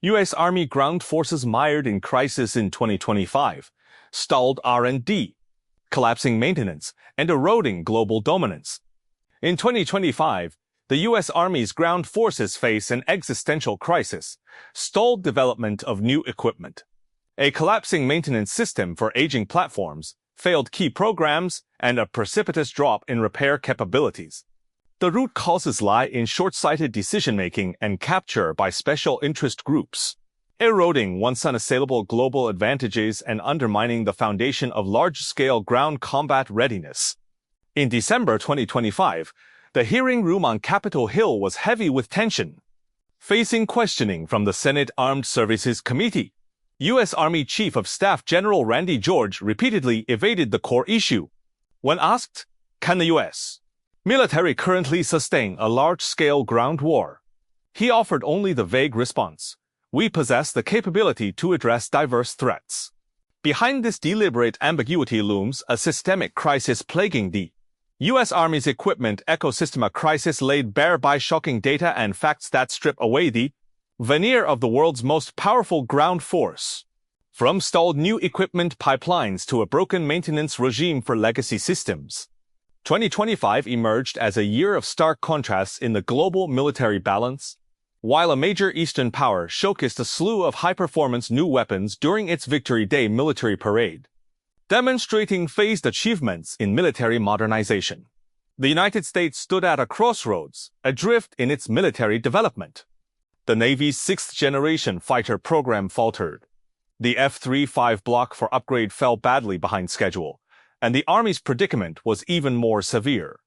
U.S. Army ground forces mired in crisis in 2025, stalled R&D, collapsing maintenance, and eroding global dominance. In 2025, the U.S. Army's ground forces face an existential crisis, stalled development of new equipment, a collapsing maintenance system for aging platforms, failed key programs, and a precipitous drop in repair capabilities. The root causes lie in short-sighted decision-making and capture by special interest groups, eroding once unassailable global advantages and undermining the foundation of large-scale ground combat readiness. In December 2025, the hearing room on Capitol Hill was heavy with tension. Facing questioning from the Senate Armed Services Committee, U.S. Army Chief of Staff General Randy George repeatedly evaded the core issue. When asked, "Can the U.S. military currently sustain a large-scale ground war?" he offered only the vague response, "We possess the capability to address diverse threats." Behind this deliberate ambiguity looms a systemic crisis plaguing the U.S. Army's equipment ecosystem, a crisis laid bare by shocking data and facts that strip away the veneer of the world's most powerful ground force. From stalled new equipment pipelines to a broken maintenance regime for legacy systems, 2025 emerged as a year of stark contrasts in the global military balance. While a major Eastern power showcased a slew of high-performance new weapons during its Victory Day military parade, demonstrating phased achievements in military modernization, the United States stood at a crossroads, adrift in its military development. The Navy's sixth-generation fighter program faltered. The F-35 block for upgrade fell badly behind schedule, and the Army's predicament was even more severe.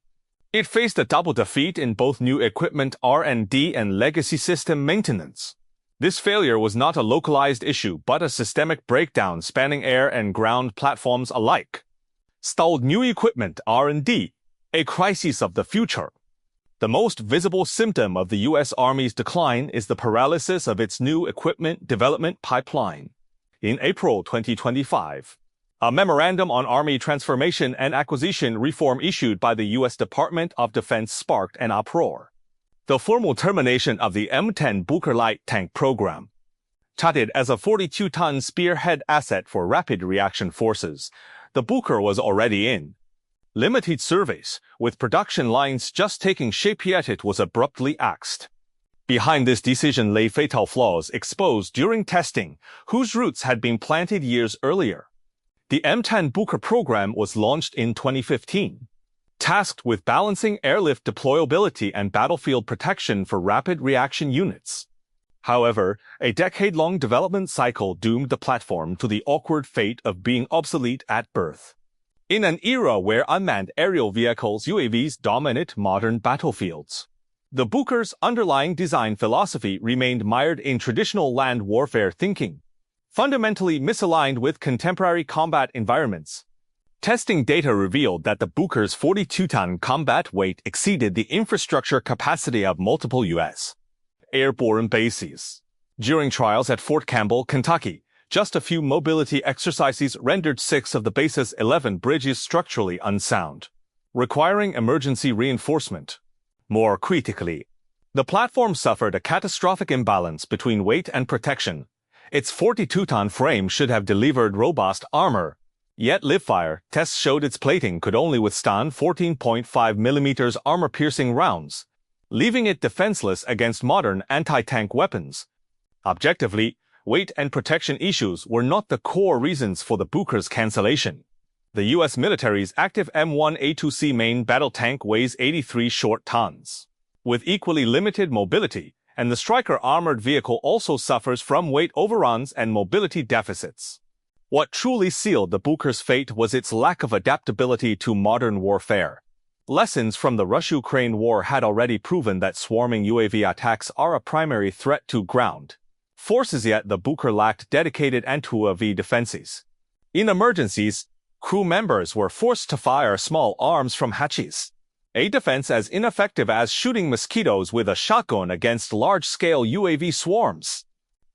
It faced a double defeat in both new equipment R&D and legacy system maintenance. This failure was not a localized issue but a systemic breakdown spanning air and ground platforms alike. Stalled new equipment R&D, a crisis of the future. The most visible symptom of the U.S. Army's decline is the paralysis of its new equipment development pipeline. In April 2025, a memorandum on Army transformation and acquisition reform issued by the U.S. Department of Defense sparked an uproar. The formal termination of the M10 Booker light tank program, touted as a 42-ton spearhead asset for rapid reaction forces, the Booker was already in limited service, with production lines just taking shape, yet it was abruptly axed. Behind this decision lay fatal flaws exposed during testing, whose roots had been planted years earlier. The M10 Booker program was launched in 2015, tasked with balancing airlift deployability and battlefield protection for rapid reaction units. However, a decade-long development cycle doomed the platform to the awkward fate of being obsolete at birth. In an era where unmanned aerial vehicles (UAVs) dominate modern battlefields, the Booker's underlying design philosophy remained mired in traditional land warfare thinking, fundamentally misaligned with contemporary combat environments. Testing data revealed that the Booker's 42-ton combat weight exceeded the infrastructure capacity of multiple U.S. airborne bases. During trials at Fort Campbell, Kentucky, just a few mobility exercises rendered 6 of the base's 11 bridges structurally unsound, requiring emergency reinforcement. More critically, the platform suffered a catastrophic imbalance between weight and protection. Its 42-ton frame should have delivered robust armor, yet live-fire tests showed its plating could only withstand 14.5 mm armor-piercing rounds, leaving it defenseless against modern anti-tank weapons. Objectively, weight and protection issues were not the core reasons for the Booker's cancellation. The U.S. military's active M1A2C main battle tank weighs 83 short tons, with equally limited mobility, and the Stryker armored vehicle also suffers from weight overruns and mobility deficits. What truly sealed the Booker's fate was its lack of adaptability to modern warfare. Lessons from the Russia-Ukraine war had already proven that swarming UAV attacks are a primary threat to ground forces, yet the Booker lacked dedicated anti-UAV defenses. In emergencies, crew members were forced to fire small arms from hatches, a defense as ineffective as shooting mosquitoes with a shotgun against large-scale UAV swarms.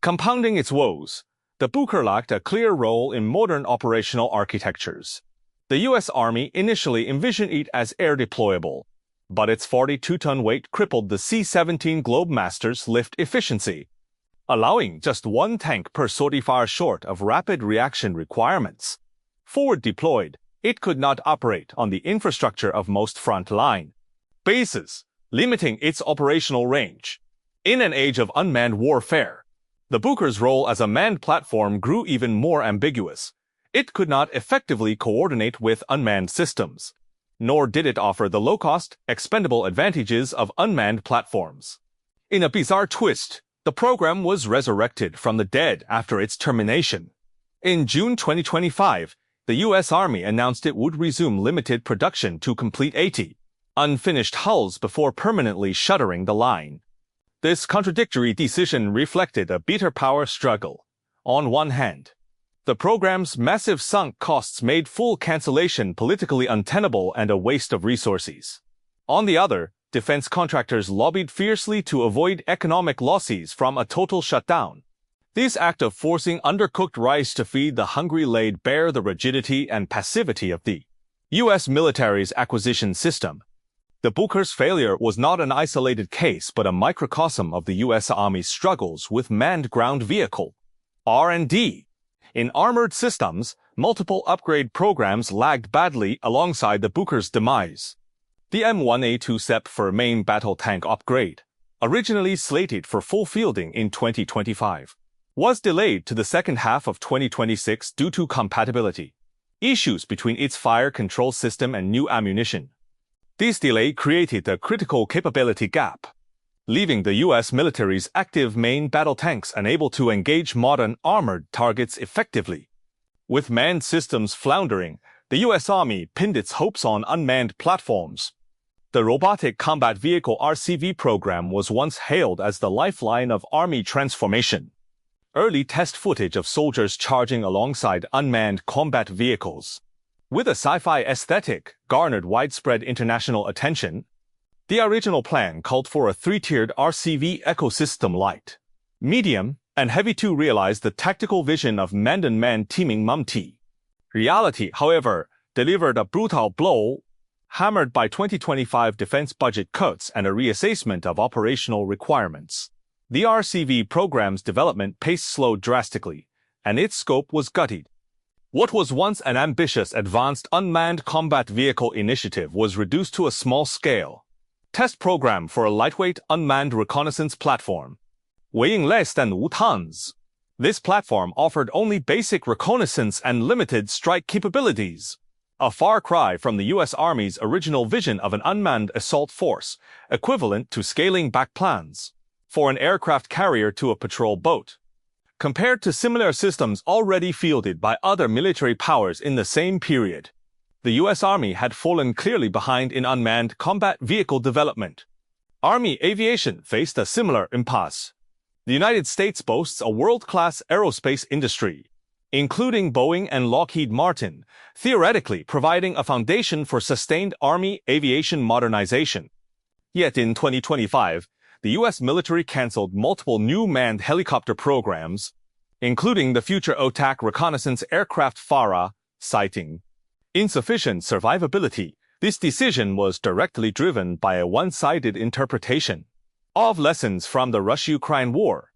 Compounding its woes, the Booker lacked a clear role in modern operational architectures. The U.S. Army initially envisioned it as air deployable, but its 42-ton weight crippled the C-17 Globemaster's lift efficiency. allowing just one tank per sortie far short of rapid reaction requirements. Forward deployed, it could not operate on the infrastructure of most front-line bases, limiting its operational range. In an age of unmanned warfare, the Booker's role as a manned platform grew even more ambiguous. It could not effectively coordinate with unmanned systems, nor did it offer the low-cost, expendable advantages of unmanned platforms. In a bizarre twist, the program was resurrected from the dead after its termination. In June 2025, the U.S. Army announced it would resume limited production to complete 80 unfinished hulls before permanently shuttering the line. This contradictory decision reflected a bitter power struggle. On one hand, the program's massive sunk costs made full cancellation politically untenable and a waste of resources. On the other, defense contractors lobbied fiercely to avoid economic losses from a total shutdown. This act of forcing undercooked rice to feed the hungry laid bare the rigidity and passivity of the U.S. military's acquisition system. The Booker's failure was not an isolated case but a microcosm of the U.S. Army's struggles with manned ground vehicle R&D. In armored systems, multiple upgrade programs lagged badly alongside the Booker's demise. The M1A2 SEP for main battle tank upgrade, originally slated for full fielding in 2025, was delayed to the second half of 2026 due to compatibility issues between its fire control system and new ammunition. This delay created a critical capability gap, leaving the U.S. military's active main battle tanks unable to engage modern armored targets effectively. With manned systems floundering, the U.S. Army pinned its hopes on unmanned platforms. The Robotic Combat Vehicle RCV program was once hailed as the lifeline of Army transformation. Early test footage of soldiers charging alongside unmanned combat vehicles with a sci-fi aesthetic garnered widespread international attention. The original plan called for a three-tiered RCV ecosystem: light, medium, and heavy to realize the tactical vision of man-and-man teaming MUMT. Reality, however, delivered a brutal blow, hammered by 2025 defense budget cuts and a reassessment of operational requirements. The RCV program's development pace slowed drastically, and its scope was gutted. What was once an ambitious advanced unmanned combat vehicle initiative was reduced to a small-scale test program for a lightweight unmanned reconnaissance platform, weighing less than 5 tons. This platform offered only basic reconnaissance and limited strike capabilities, a far cry from the U.S. Army's original vision of an unmanned assault force, equivalent to scaling back plans for an aircraft carrier to a patrol boat. Compared to similar systems already fielded by other military powers in the same period, the U.S. Army had fallen clearly behind in unmanned combat vehicle development. Army aviation faced a similar impasse. The United States boasts a world-class aerospace industry, including Boeing and Lockheed Martin, theoretically providing a foundation for sustained Army aviation modernization. Yet in 2025, the U.S. military canceled multiple new manned helicopter programs, including the future OTAC reconnaissance aircraft FARA, citing insufficient survivability. This decision was directly driven by a one-sided interpretation of lessons from the Russia-Ukraine war.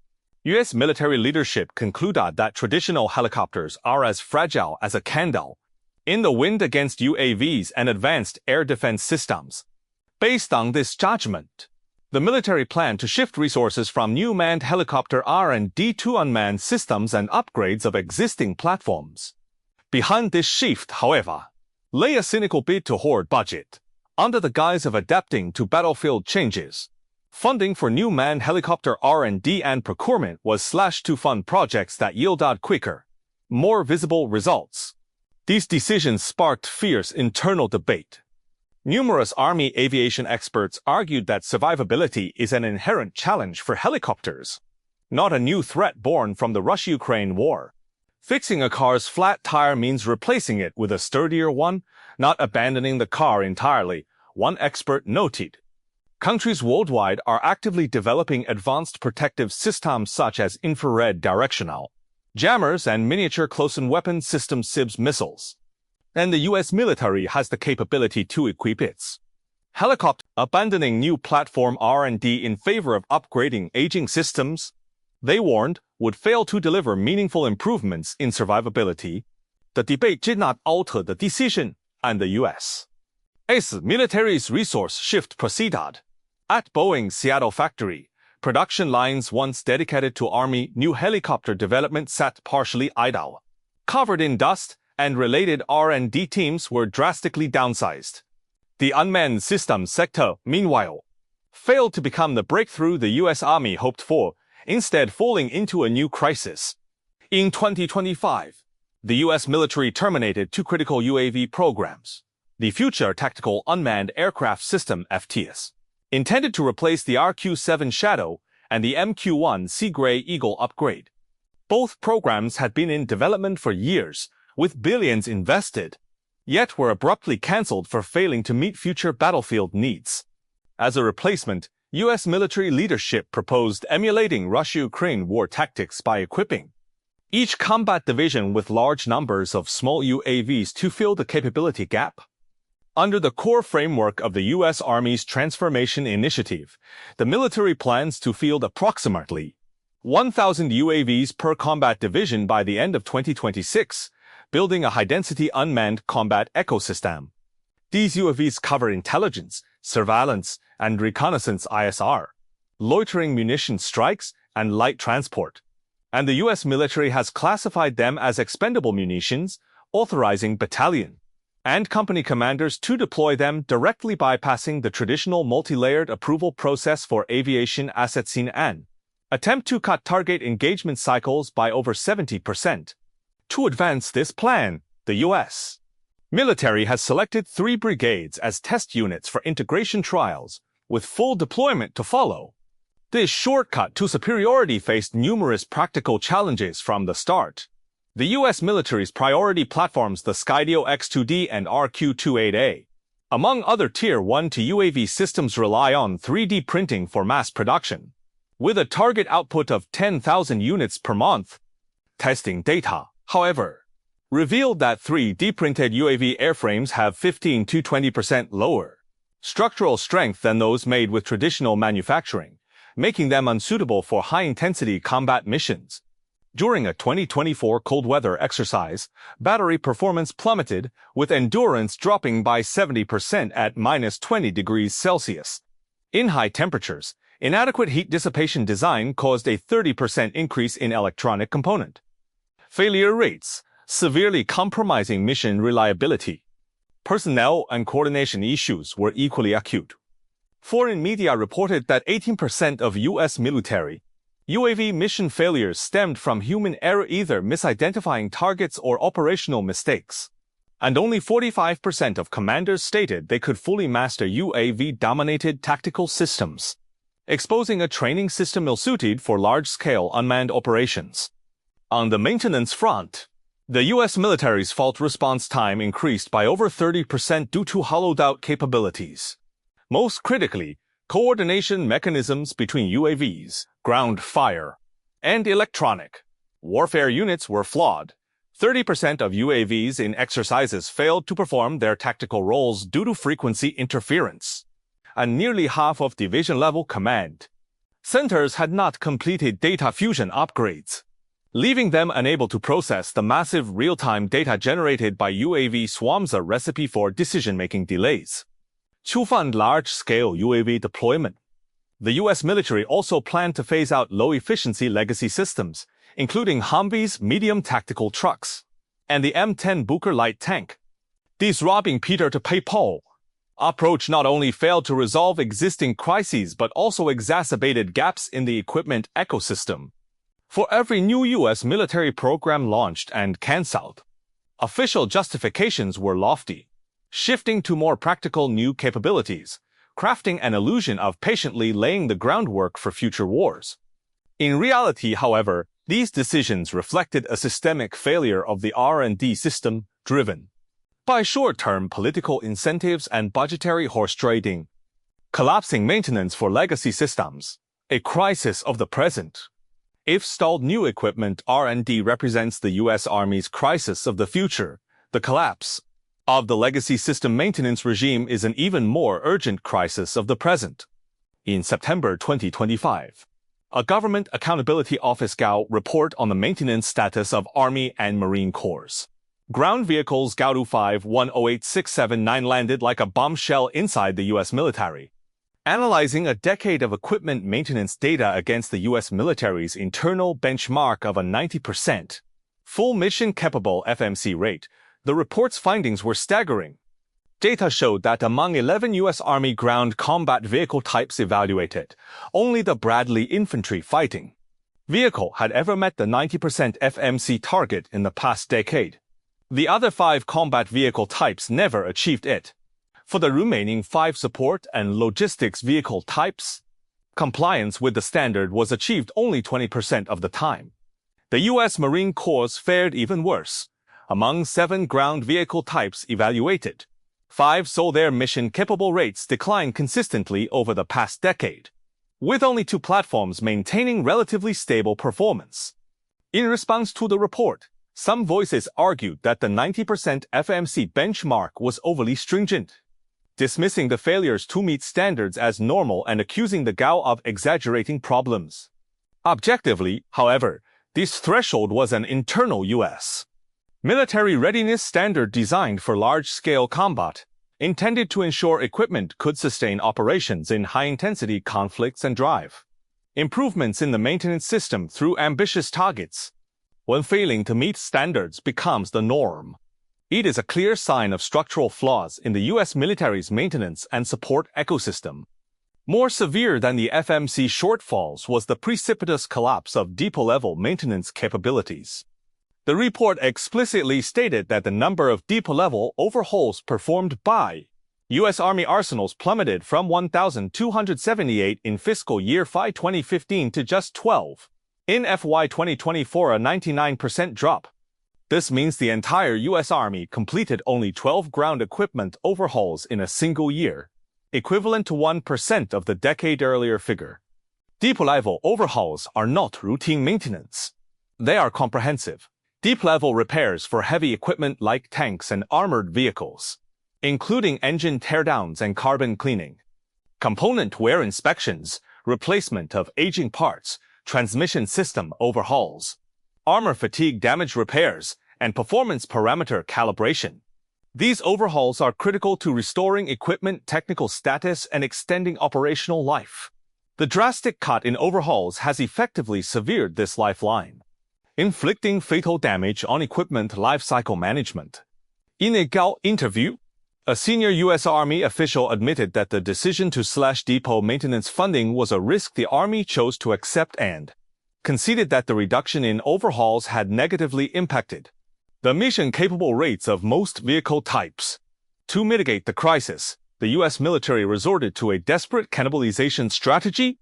U.S. military leadership concluded that traditional helicopters are as fragile as a candle in the wind against UAVs and advanced air defense systems. Based on this judgment, the military planned to shift resources from new manned helicopter R&D to unmanned systems and upgrades of existing platforms. Behind this shift, however, lay a cynical bid to hoard budget. Under the guise of adapting to battlefield changes, funding for new manned helicopter R&D and procurement was slashed to fund projects that yielded quicker, more visible results. These decisions sparked fierce internal debate. Numerous Army aviation experts argued that survivability is an inherent challenge for helicopters, not a new threat born from the Russia-Ukraine war. Fixing a car's flat tire means replacing it with a sturdier one, not abandoning the car entirely, one expert noted. Countries worldwide are actively developing advanced protective systems such as infrared directional jammers and miniature close-in weapon system SIBS missiles. And the U.S. military has the capability to equip its helicopter, abandoning new platform R&D in favor of upgrading aging systems. they warned, would fail to deliver meaningful improvements in survivability. The debate did not alter the decision, and the U.S. military's resource shift proceeded. At Boeing's Seattle factory, production lines once dedicated to Army new helicopter development sat partially idle. Covered in dust, and related R&D teams were drastically downsized. The unmanned systems sector, meanwhile, failed to become the breakthrough the U.S. Army hoped for, instead falling into a new crisis. In 2025, the U.S. military terminated two critical UAV programs. The Future Tactical Unmanned Aircraft System FTS, intended to replace the RQ-7 Shadow and the MQ-1 Sea Gray Eagle upgrade. Both programs had been in development for years, with billions invested, yet were abruptly cancelled for failing to meet future battlefield needs. As a replacement, U.S. military leadership proposed emulating Russia-Ukraine war tactics by equipping each combat division with large numbers of small UAVs to fill the capability gap. Under the core framework of the U.S. Army's Transformation Initiative, the military plans to field approximately 1,000 UAVs per combat division by the end of 2026, building a high-density unmanned combat ecosystem. These UAVs cover intelligence, surveillance, and reconnaissance ISR, loitering munition strikes, and light transport. And the U.S. military has classified them as expendable munitions, authorizing battalion and company commanders to deploy them directly bypassing the traditional multi-layered approval process for aviation assets in an attempt to cut target engagement cycles by over 70%. To advance this plan, the U.S. military has selected 3 brigades as test units for integration trials, with full deployment to follow. This shortcut to superiority faced numerous practical challenges from the start. The U.S. military's priority platforms, the Skydio X-2D and RQ-28A, among other Tier 1 to UAV systems, rely on 3D printing for mass production, with a target output of 10,000 units per month. Testing data, however, revealed that 3D printed UAV airframes have 15 to 20% lower structural strength than those made with traditional manufacturing, making them unsuitable for high-intensity combat missions. During a 2024 cold weather exercise, battery performance plummeted, with endurance dropping by 70% at -20 degrees Celsius. In high temperatures, inadequate heat dissipation design caused a 30% increase in electronic component failure rates, severely compromising mission reliability. Personnel and coordination issues were equally acute. Foreign media reported that 18% of U.S. military UAV mission failures stemmed from human error, either misidentifying targets or operational mistakes. And only 45% of commanders stated they could fully master UAV-dominated tactical systems, exposing a training system ill-suited for large-scale unmanned operations. On the maintenance front, the U.S. military's fault response time increased by over 30% due to hollowed-out capabilities. Most critically, coordination mechanisms between UAVs, ground fire, and electronic warfare units were flawed. 30% of UAVs in exercises failed to perform their tactical roles due to frequency interference, and nearly half of division-level command centers had not completed data fusion upgrades, leaving them unable to process the massive real-time data generated by UAV swarms, a recipe for decision-making delays. To fund large-scale UAV deployment, the U.S. military also planned to phase out low-efficiency legacy systems, including Humvee's medium tactical trucks and the M10 Booker light tank. This robbing Peter to pay Paul approach not only failed to resolve existing crises but also exacerbated gaps in the equipment ecosystem. For every new U.S. military program launched and cancelled, official justifications were lofty, shifting to more practical new capabilities, crafting an illusion of patiently laying the groundwork for future wars. In reality, however, these decisions reflected a systemic failure of the R&D system, driven by short-term political incentives and budgetary horse trading. Collapsing maintenance for legacy systems, a crisis of the present. If stalled new equipment R&D represents the U.S. Army's crisis of the future, the collapse of the legacy system maintenance regime is an even more urgent crisis of the present. In September 2025, a Government Accountability Office GAO report on the maintenance status of Army and Marine Corps. Ground vehicles GAO-25108-679 landed like a bombshell inside the U.S. military. Analyzing a decade of equipment maintenance data against the U.S. military's internal benchmark of a 90% full mission-capable FMC rate, the report's findings were staggering. Data showed that among 11 U.S. Army ground combat vehicle types evaluated, only the Bradley infantry fighting vehicle had ever met the 90% FMC target in the past decade. The other 5 combat vehicle types never achieved it. For the remaining 5 support and logistics vehicle types, compliance with the standard was achieved only 20% of the time. The U.S. Marine Corps fared even worse. Among 7 ground vehicle types evaluated, 5 saw their mission-capable rates decline consistently over the past decade, with only 2 platforms maintaining relatively stable performance. In response to the report, some voices argued that the 90% FMC benchmark was overly stringent, dismissing the failures to meet standards as normal and accusing the GAO of exaggerating problems. Objectively, however, this threshold was an internal U.S. military readiness standard designed for large-scale combat, intended to ensure equipment could sustain operations in high-intensity conflicts and drive improvements in the maintenance system through ambitious targets. When failing to meet standards becomes the norm, it is a clear sign of structural flaws in the U.S. military's maintenance and support ecosystem. More severe than the FMC shortfalls was the precipitous collapse of depot-level maintenance capabilities. The report explicitly stated that the number of depot-level overhauls performed by U.S. Army arsenals plummeted from 1,278 in fiscal year FY 2015 to just 12. In FY 2024, a 99% drop. This means the entire U.S. Army completed only 12 ground equipment overhauls in a single year, equivalent to 1% of the decade-earlier figure. Depot-level overhauls are not routine maintenance. They are comprehensive, deep-level repairs for heavy equipment like tanks and armored vehicles, including engine teardowns and carbon cleaning, component wear inspections, replacement of aging parts, transmission system overhauls, armor fatigue damage repairs, and performance parameter calibration. These overhauls are critical to restoring equipment technical status and extending operational life. The drastic cut in overhauls has effectively severed this lifeline, inflicting fatal damage on equipment lifecycle management. In a GAO interview, a senior U.S. Army official admitted that the decision to slash depot maintenance funding was a risk the Army chose to accept and conceded that the reduction in overhauls had negatively impacted the mission-capable rates of most vehicle types. To mitigate the crisis, the U.S. military resorted to a desperate cannibalization strategy,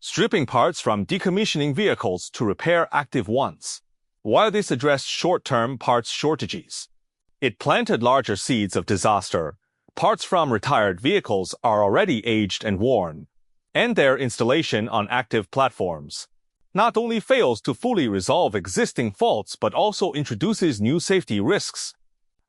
stripping parts from decommissioning vehicles to repair active ones. While this addressed short-term parts shortages, it planted larger seeds of disaster. Parts from retired vehicles are already aged and worn, and their installation on active platforms not only fails to fully resolve existing faults but also introduces new safety risks.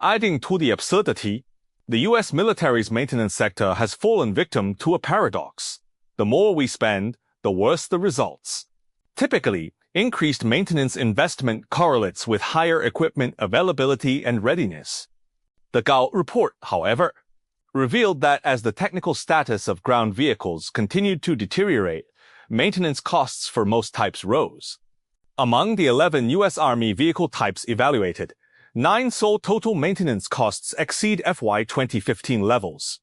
Adding to the absurdity, the U.S. military's maintenance sector has fallen victim to a paradox. The more we spend, the worse the results. Typically, increased maintenance investment correlates with higher equipment availability and readiness. The GAO report, however, revealed that as the technical status of ground vehicles continued to deteriorate, maintenance costs for most types rose. Among the 11 U.S. Army vehicle types evaluated, 9 saw total maintenance costs exceed FY 2015 levels.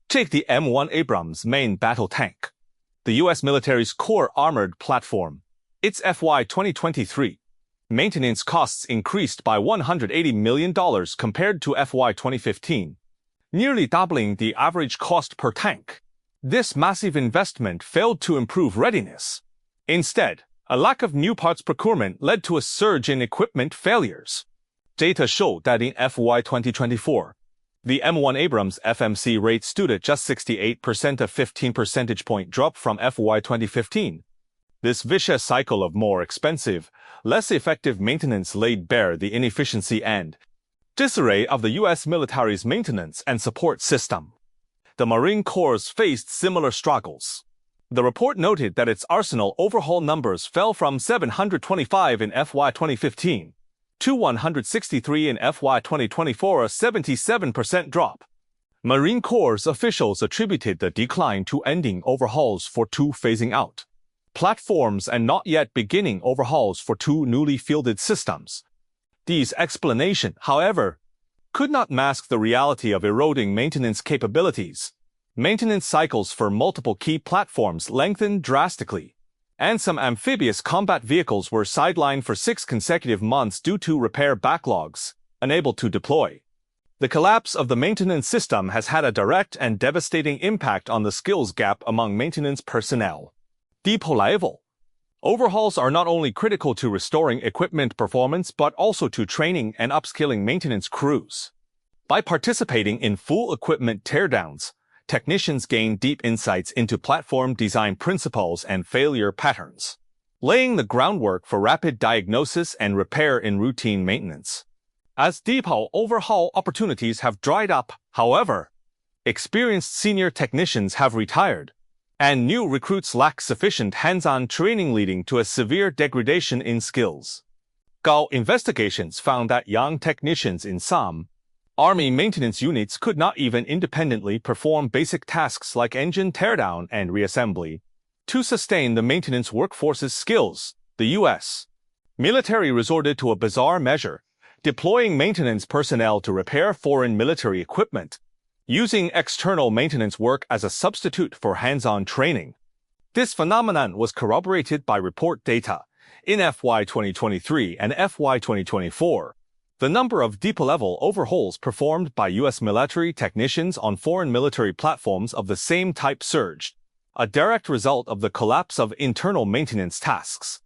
Take the M1 Abrams main battle tank, the U.S. military's core armored platform. Its FY 2023 maintenance costs increased by $180 million compared to FY 2015, nearly doubling the average cost per tank. This massive investment failed to improve readiness. Instead, a lack of new parts procurement led to a surge in equipment failures. Data showed that in FY 2024, the M1 Abrams FMC rate stood at just 68%, a 15 percentage point drop from FY 2015. This vicious cycle of more expensive, less effective maintenance laid bare the inefficiency and disarray of the U.S. military's maintenance and support system. The Marine Corps faced similar struggles. The report noted that its arsenal overhaul numbers fell from 725 in FY 2015 to 163 in FY 2024, a 77% drop. Marine Corps officials attributed the decline to ending overhauls for two phasing out platforms and not yet beginning overhauls for two newly fielded systems. These explanations, however, could not mask the reality of eroding maintenance capabilities. Maintenance cycles for multiple key platforms lengthened drastically, and some amphibious combat vehicles were sidelined for 6 consecutive months due to repair backlogs, unable to deploy. The collapse of the maintenance system has had a direct and devastating impact on the skills gap among maintenance personnel. Depot level overhauls are not only critical to restoring equipment performance but also to training and upskilling maintenance crews. By participating in full equipment teardowns, technicians gain deep insights into platform design principles and failure patterns, laying the groundwork for rapid diagnosis and repair in routine maintenance. As depot overhaul opportunities have dried up, however, experienced senior technicians have retired, and new recruits lack sufficient hands-on training, leading to a severe degradation in skills. Gao investigations found that young technicians in some Army maintenance units could not even independently perform basic tasks like engine teardown and reassembly. To sustain the maintenance workforce's skills, the U.S. military resorted to a bizarre measure, deploying maintenance personnel to repair foreign military equipment, using external maintenance work as a substitute for hands-on training. This phenomenon was corroborated by report data. In FY 2023 and FY 2024, the number of depot-level overhauls performed by U.S. military technicians on foreign military platforms of the same type surged, a direct result of the collapse of internal maintenance tasks.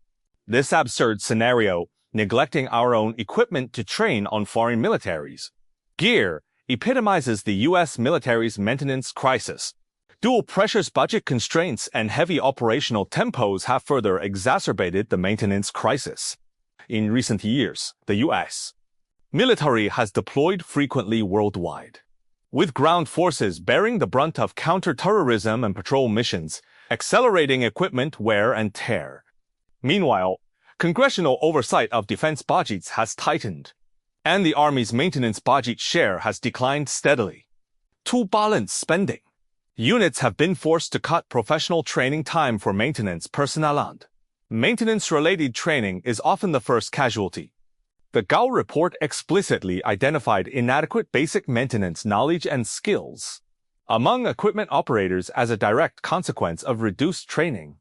This absurd scenario, neglecting our own equipment to train on foreign militaries' gear, epitomizes the U.S. military's maintenance crisis. Dual pressures, budget constraints, and heavy operational tempos have further exacerbated the maintenance crisis. In recent years, the U.S. military has deployed frequently worldwide, with ground forces bearing the brunt of counter-terrorism and patrol missions, accelerating equipment wear and tear. Meanwhile, congressional oversight of defense budgets has tightened, and the Army's maintenance budget share has declined steadily. To balance spending, units have been forced to cut professional training time for maintenance personnel, and maintenance-related training is often the first casualty. The Gao report explicitly identified inadequate basic maintenance knowledge and skills among equipment operators as a direct consequence of reduced training.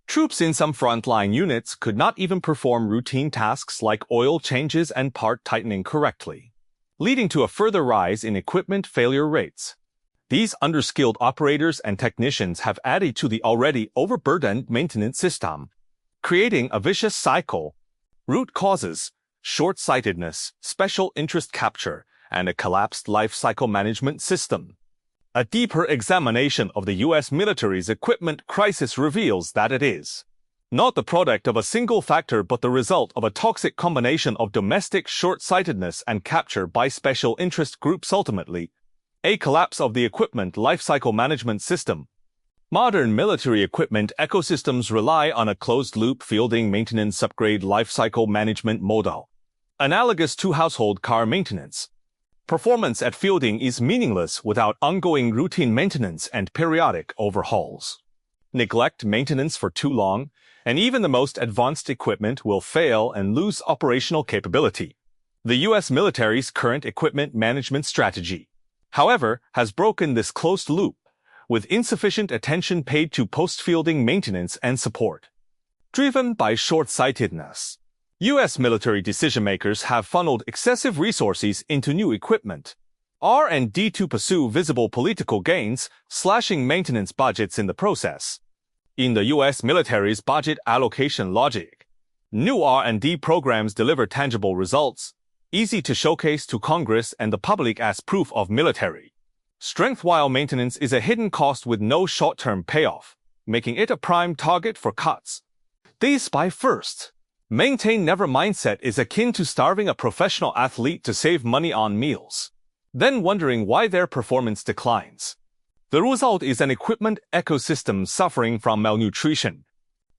Troops in some frontline units could not even perform routine tasks like oil changes and part tightening correctly, leading to a further rise in equipment failure rates. These underskilled operators and technicians have added to the already overburdened maintenance system, creating a vicious cycle. Root causes: short-sightedness, special interest capture, and a collapsed life cycle management system. A deeper examination of the U.S. military's equipment crisis reveals that it is not the product of a single factor but the result of a toxic combination of domestic short-sightedness and capture by special interest groups, ultimately a collapse of the equipment lifecycle management system. Modern military equipment ecosystems rely on a closed-loop fielding maintenance upgrade lifecycle management model, analogous to household car maintenance. Performance at fielding is meaningless without ongoing routine maintenance and periodic overhauls. Neglect maintenance for too long, and even the most advanced equipment will fail and lose operational capability. The U.S. military's current equipment management strategy, however, has broken this closed loop, with insufficient attention paid to post-fielding maintenance and support. Driven by short-sightedness, U.S. military decision-makers have funneled excessive resources into new equipment, R&D, to pursue visible political gains, slashing maintenance budgets in the process. In the U.S. military's budget allocation logic, new R&D programs deliver tangible results, easy to showcase to Congress and the public as proof of military strength, while maintenance is a hidden cost with no short-term payoff, making it a prime target for cuts. They spy first, maintain never mindset is akin to starving a professional athlete to save money on meals, then wondering why their performance declines. The result is an equipment ecosystem suffering from malnutrition.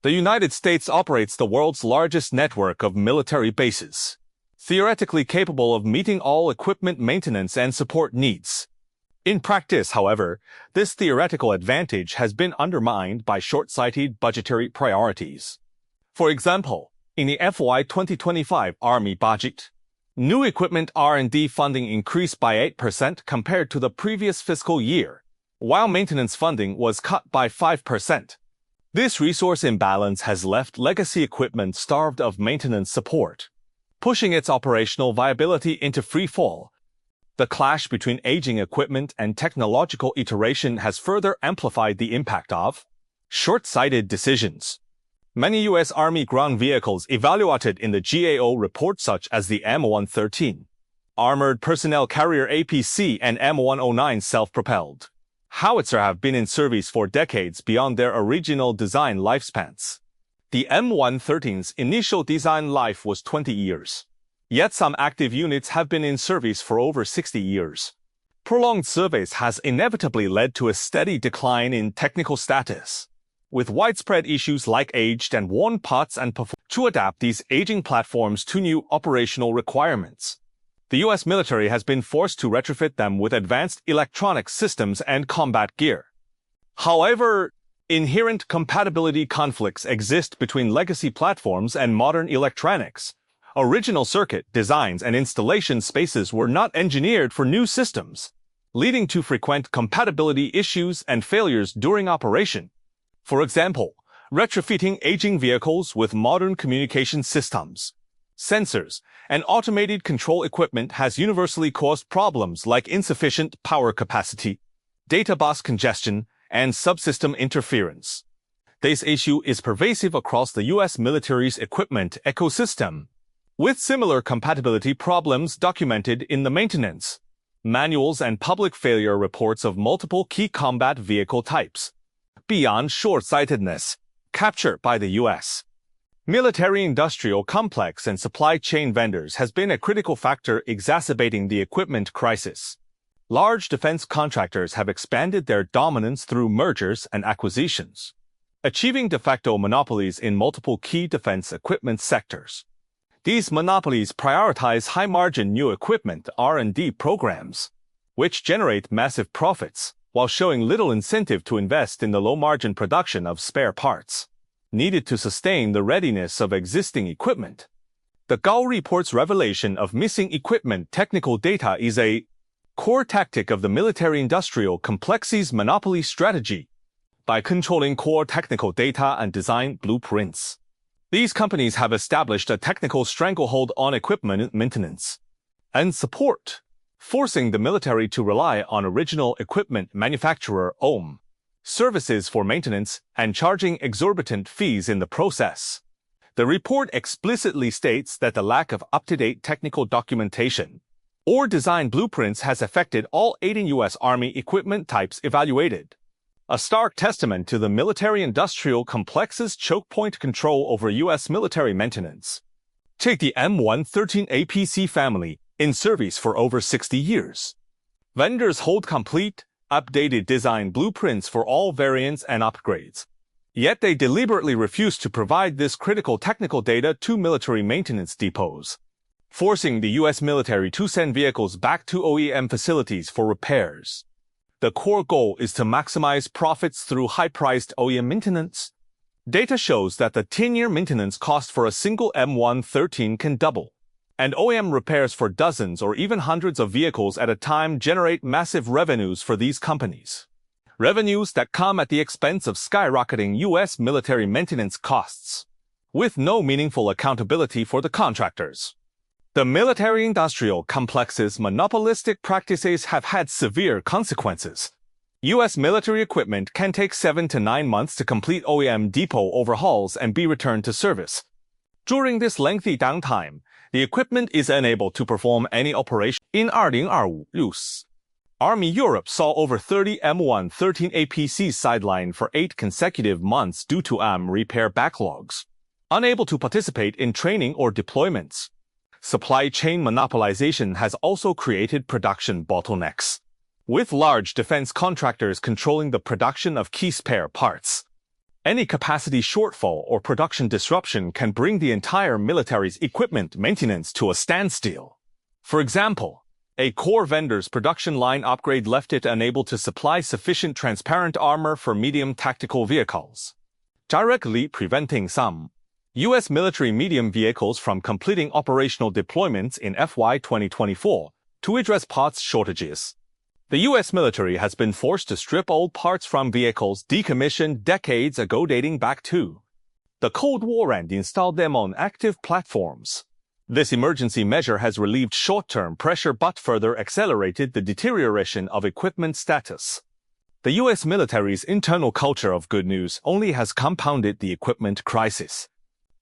The United States operates the world's largest network of military bases, theoretically capable of meeting all equipment maintenance and support needs. In practice, however, this theoretical advantage has been undermined by short-sighted budgetary priorities. For example, in the FY 2025 Army budget, new equipment R&D funding increased by 8% compared to the previous fiscal year, while maintenance funding was cut by 5%. This resource imbalance has left legacy equipment starved of maintenance support, pushing its operational viability into free fall. The clash between aging equipment and technological iteration has further amplified the impact of short-sighted decisions. Many U.S. Army ground vehicles evaluated in the GAO report, such as the M113, Armored Personnel Carrier APC, and M109 self-propelled howitzer, have been in service for decades beyond their original design lifespans. The M113's initial design life was 20 years. Yet some active units have been in service for over 60 years. Prolonged service has inevitably led to a steady decline in technical status, with widespread issues like aged and worn parts and performance. To adapt these aging platforms to new operational requirements, the U.S. military has been forced to retrofit them with advanced electronic systems and combat gear. However, inherent compatibility conflicts exist between legacy platforms and modern electronics. Original circuit designs and installation spaces were not engineered for new systems, leading to frequent compatibility issues and failures during operation. For example, retrofitting aging vehicles with modern communication systems, sensors, and automated control equipment has universally caused problems like insufficient power capacity, data bus congestion, and subsystem interference. This issue is pervasive across the U.S. military's equipment ecosystem, with similar compatibility problems documented in the maintenance manuals and public failure reports of multiple key combat vehicle types. Beyond short-sightedness, capture by the U.S. military-industrial complex and supply chain vendors has been a critical factor exacerbating the equipment crisis. Large defense contractors have expanded their dominance through mergers and acquisitions, achieving de facto monopolies in multiple key defense equipment sectors. These monopolies prioritize high-margin new equipment R&D programs, which generate massive profits, while showing little incentive to invest in the low-margin production of spare parts needed to sustain the readiness of existing equipment. The GAO report's revelation of missing equipment technical data is a core tactic of the military-industrial complex's monopoly strategy. By controlling core technical data and design blueprints, these companies have established a technical stranglehold on equipment maintenance and support, forcing the military to rely on original equipment manufacturer OEM services for maintenance and charging exorbitant fees in the process. The report explicitly states that the lack of up-to-date technical documentation or design blueprints has affected all 18 U.S. Army equipment types evaluated, a stark testament to the military-industrial complex's choke point control over U.S. military maintenance. Take the M113 APC family, in service for over 60 years. Vendors hold complete, updated design blueprints for all variants and upgrades. Yet they deliberately refuse to provide this critical technical data to military maintenance depots, forcing the U.S. military to send vehicles back to OEM facilities for repairs. The core goal is to maximize profits through high-priced OEM maintenance. Data shows that the 10-year maintenance cost for a single M113 can double, and OEM repairs for dozens or even hundreds of vehicles at a time generate massive revenues for these companies. Revenues that come at the expense of skyrocketing U.S. military maintenance costs, with no meaningful accountability for the contractors. The military-industrial complex's monopolistic practices have had severe consequences. U.S. military equipment can take 7 to 9 months to complete OEM depot overhauls and be returned to service. During this lengthy downtime, the equipment is unable to perform any operation. In 2025, Army Europe saw over 30 M113 APCs sidelined for 8 consecutive months due to AM repair backlogs, unable to participate in training or deployments. Supply chain monopolization has also created production bottlenecks. with large defense contractors controlling the production of key spare parts. Any capacity shortfall or production disruption can bring the entire military's equipment maintenance to a standstill. For example, a core vendor's production line upgrade left it unable to supply sufficient transparent armor for medium tactical vehicles, directly preventing some U.S. military medium vehicles from completing operational deployments in FY 2024 to address parts shortages. The U.S. military has been forced to strip old parts from vehicles decommissioned decades ago dating back to the Cold War and install them on active platforms. This emergency measure has relieved short-term pressure but further accelerated the deterioration of equipment status. The U.S. military's internal culture of good news only has compounded the equipment crisis.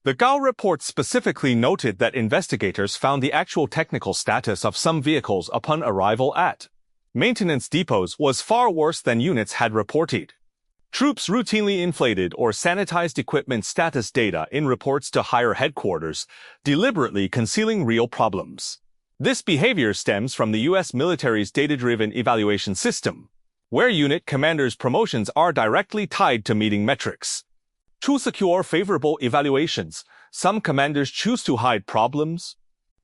The Gao report specifically noted that investigators found the actual technical status of some vehicles upon arrival at maintenance depots was far worse than units had reported. Troops routinely inflated or sanitized equipment status data in reports to higher headquarters, deliberately concealing real problems. This behavior stems from the U.S. military's data-driven evaluation system, where unit commanders' promotions are directly tied to meeting metrics. To secure favorable evaluations, some commanders choose to hide problems.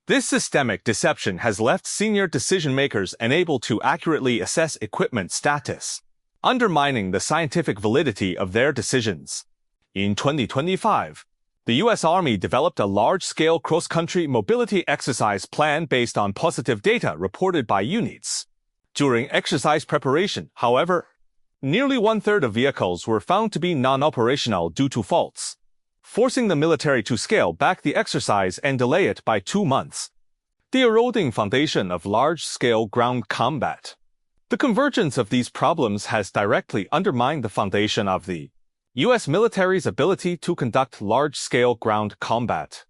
This systemic deception has left senior decision-makers unable to accurately assess equipment status, undermining the scientific validity of their decisions. In 2025, the U.S. Army developed a large-scale cross-country mobility exercise plan based on positive data reported by units. During exercise preparation, however, nearly one-third of vehicles were found to be non-operational due to faults, forcing the military to scale back the exercise and delay it by 2 months. The eroding foundation of large-scale ground combat. The convergence of these problems has directly undermined the foundation of the U.S. military's ability to conduct large-scale ground combat.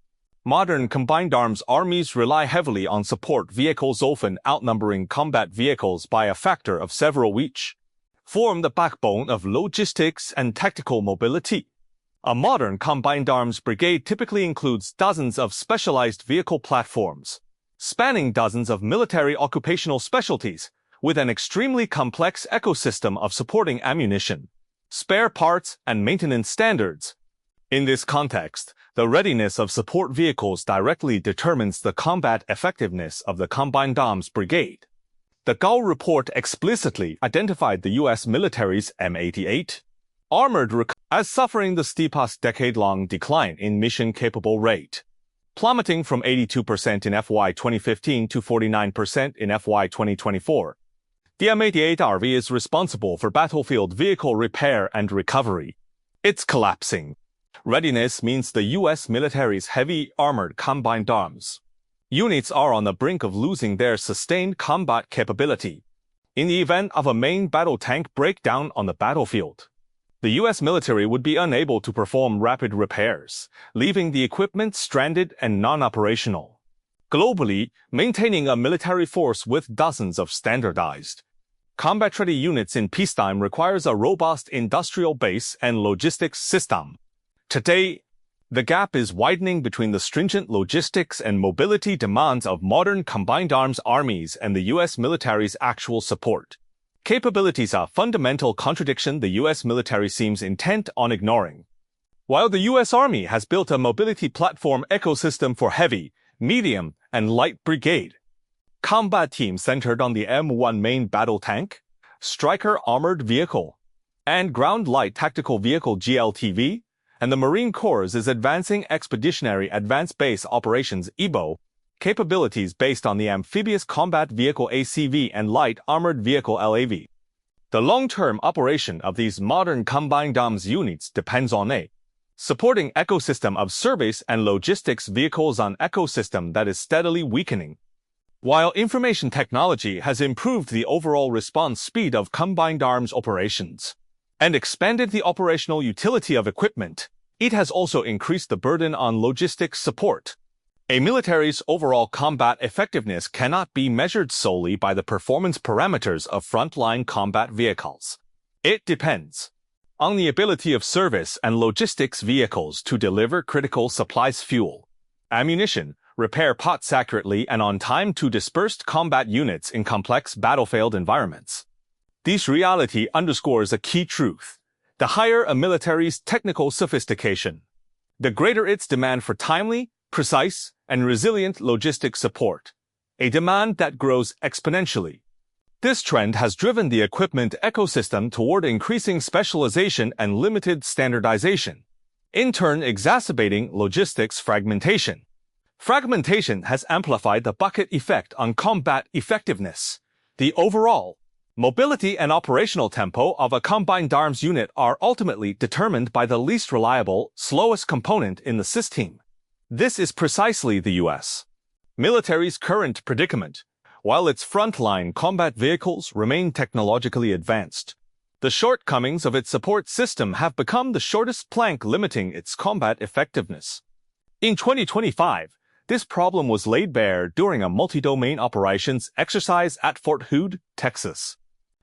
Modern combined arms armies rely heavily on support vehicles, often outnumbering combat vehicles by a factor of several, which form the backbone of logistics and tactical mobility. A modern combined arms brigade typically includes dozens of specialized vehicle platforms, spanning dozens of military occupational specialties, with an extremely complex ecosystem of supporting ammunition, spare parts, and maintenance standards. In this context, the readiness of support vehicles directly determines the combat effectiveness of the combined arms brigade. The Gao report explicitly identified the U.S. military's M88 armored as suffering the steepest decade-long decline in mission-capable rate, plummeting from 82% in FY 2015 to 49% in FY 2024. The M88RV is responsible for battlefield vehicle repair and recovery. It's collapsing. Readiness means the U.S. military's heavy armored combined arms units are on the brink of losing their sustained combat capability. In the event of a main battle tank breakdown on the battlefield, the U.S. military would be unable to perform rapid repairs, leaving the equipment stranded and non-operational. Globally, maintaining a military force with dozens of standardized, combat-ready units in peacetime requires a robust industrial base and logistics system. Today, the gap is widening between the stringent logistics and mobility demands of modern combined arms armies and the U.S. military's actual support capabilities, a fundamental contradiction the U.S. military seems intent on ignoring. While the U.S. Army has built a mobility platform ecosystem for heavy, medium, and light brigade combat teams centered on the M1 main battle tank, Stryker armored vehicle, and ground light tactical vehicle GLTV, and the Marine Corps is advancing Expeditionary Advanced Base Operations (EBO) capabilities based on the Amphibious Combat Vehicle ACV and Light Armored Vehicle LAV. The long-term operation of these modern combined arms units depends on a supporting ecosystem of service and logistics vehicles, an ecosystem that is steadily weakening. While information technology has improved the overall response speed of combined arms operations and expanded the operational utility of equipment, it has also increased the burden on logistics support. A military's overall combat effectiveness cannot be measured solely by the performance parameters of frontline combat vehicles. It depends on the ability of service and logistics vehicles to deliver critical supplies, fuel, ammunition, repair pots accurately and on time to dispersed combat units in complex battlefield environments. This reality underscores a key truth. The higher a military's technical sophistication, the greater its demand for timely, precise, and resilient logistic support, a demand that grows exponentially. This trend has driven the equipment ecosystem toward increasing specialization and limited standardization, in turn exacerbating logistics fragmentation. Fragmentation has amplified the bucket effect on combat effectiveness. The overall mobility and operational tempo of a combined arms unit are ultimately determined by the least reliable, slowest component in the system. This is precisely the U.S. military's current predicament. While its frontline combat vehicles remain technologically advanced, the shortcomings of its support system have become the shortest plank limiting its combat effectiveness. In 2025, this problem was laid bare during a multi-domain operations exercise at Fort Hood, Texas.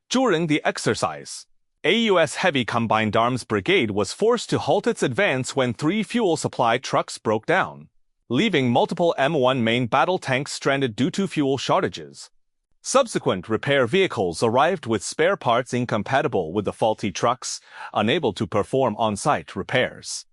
During the exercise, a U.S. Heavy Combined Arms Brigade was forced to halt its advance when 3 fuel supply trucks broke down, leaving multiple M1 main battle tanks stranded due to fuel shortages. Subsequent repair vehicles arrived with spare parts incompatible with the faulty trucks, unable to perform on-site repairs.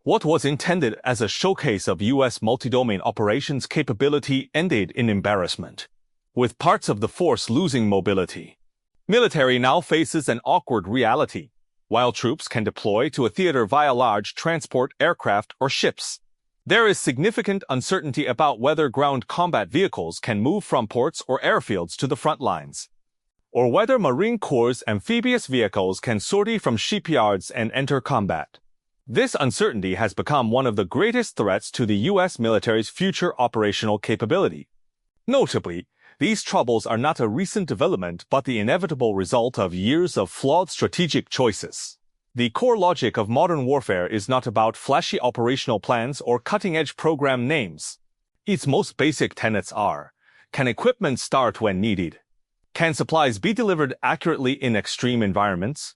What was intended as a showcase of U.S. multi-domain operations capability ended in embarrassment, with parts of the force losing mobility. Military now faces an awkward reality. While troops can deploy to a theater via large transport aircraft or ships, there is significant uncertainty about whether ground combat vehicles can move from ports or airfields to the front lines, or whether Marine Corps' amphibious vehicles can sortie from shipyards and enter combat. This uncertainty has become one of the greatest threats to the U.S. military's future operational capability. Notably, these troubles are not a recent development but the inevitable result of years of flawed strategic choices. The core logic of modern warfare is not about flashy operational plans or cutting-edge program names. Its most basic tenets are: can equipment start when needed? Can supplies be delivered accurately in extreme environments?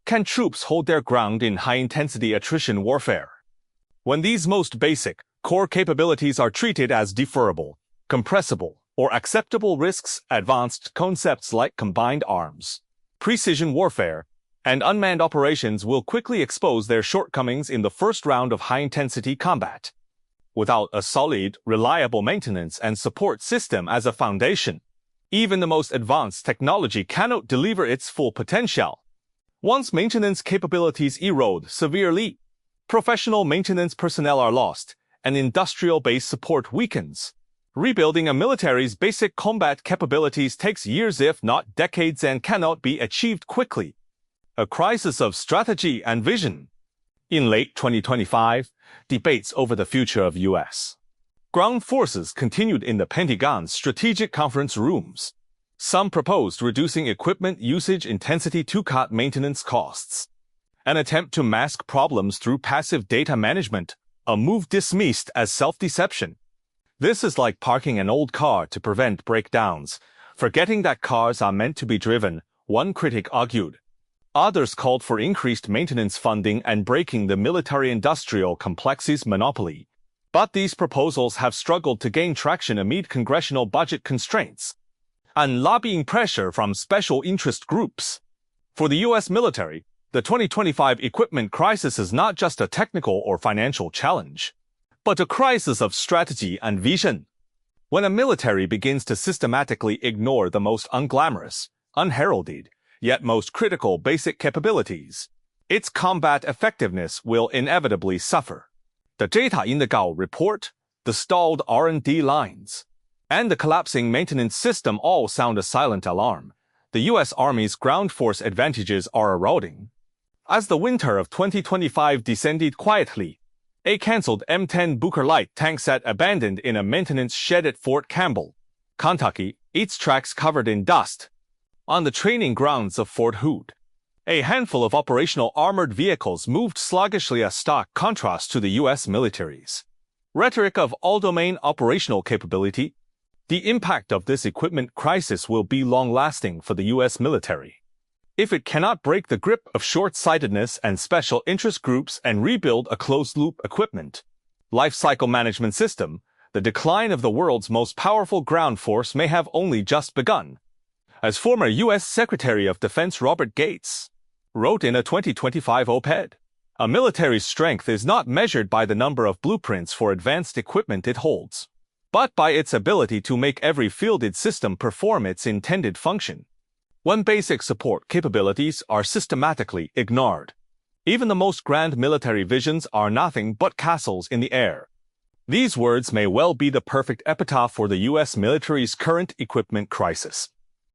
Can troops hold their ground in high-intensity attrition warfare? When these most basic, core capabilities are treated as deferrable, compressible, or acceptable risks, advanced concepts like combined arms, precision warfare, and unmanned operations will quickly expose their shortcomings in the first round of high-intensity combat. Without a solid, reliable maintenance and support system as a foundation, even the most advanced technology cannot deliver its full potential. Once maintenance capabilities erode severely, professional maintenance personnel are lost, and industrial-based support weakens. Rebuilding a military's basic combat capabilities takes years if not decades and cannot be achieved quickly. A crisis of strategy and vision. In late 2025, debates over the future of U.S. ground forces continued in the Pentagon's strategic conference rooms. Some proposed reducing equipment usage intensity to cut maintenance costs, an attempt to mask problems through passive data management, a move dismissed as self-deception. This is like parking an old car to prevent breakdowns, forgetting that cars are meant to be driven, one critic argued. Others called for increased maintenance funding and breaking the military-industrial complex's monopoly. But these proposals have struggled to gain traction amid congressional budget constraints and lobbying pressure from special interest groups. For the U.S. military, the 2025 equipment crisis is not just a technical or financial challenge, but a crisis of strategy and vision. When a military begins to systematically ignore the most unglamorous, unheralded, yet most critical basic capabilities, its combat effectiveness will inevitably suffer. The data in the Gao report, the stalled R&D lines, and the collapsing maintenance system all sound a silent alarm. The U.S. Army's ground force advantages are eroding. As the winter of 2025 descended quietly, a cancelled M10 Booker Light tank sat abandoned in a maintenance shed at Fort Campbell, Kentucky, its tracks covered in dust. On the training grounds of Fort Hood, a handful of operational armored vehicles moved sluggishly, a stark contrast to the U.S. military's rhetoric of all-domain operational capability. The impact of this equipment crisis will be long-lasting for the U.S. military. If it cannot break the grip of short-sightedness and special interest groups and rebuild a closed-loop equipment lifecycle management system, the decline of the world's most powerful ground force may have only just begun. As former U.S. Secretary of Defense Robert Gates wrote in a 2025 op-ed, a military's strength is not measured by the number of blueprints for advanced equipment it holds, but by its ability to make every fielded system perform its intended function. When basic support capabilities are systematically ignored, even the most grand military visions are nothing but castles in the air. These words may well be the perfect epitaph for the U.S. military's current equipment crisis.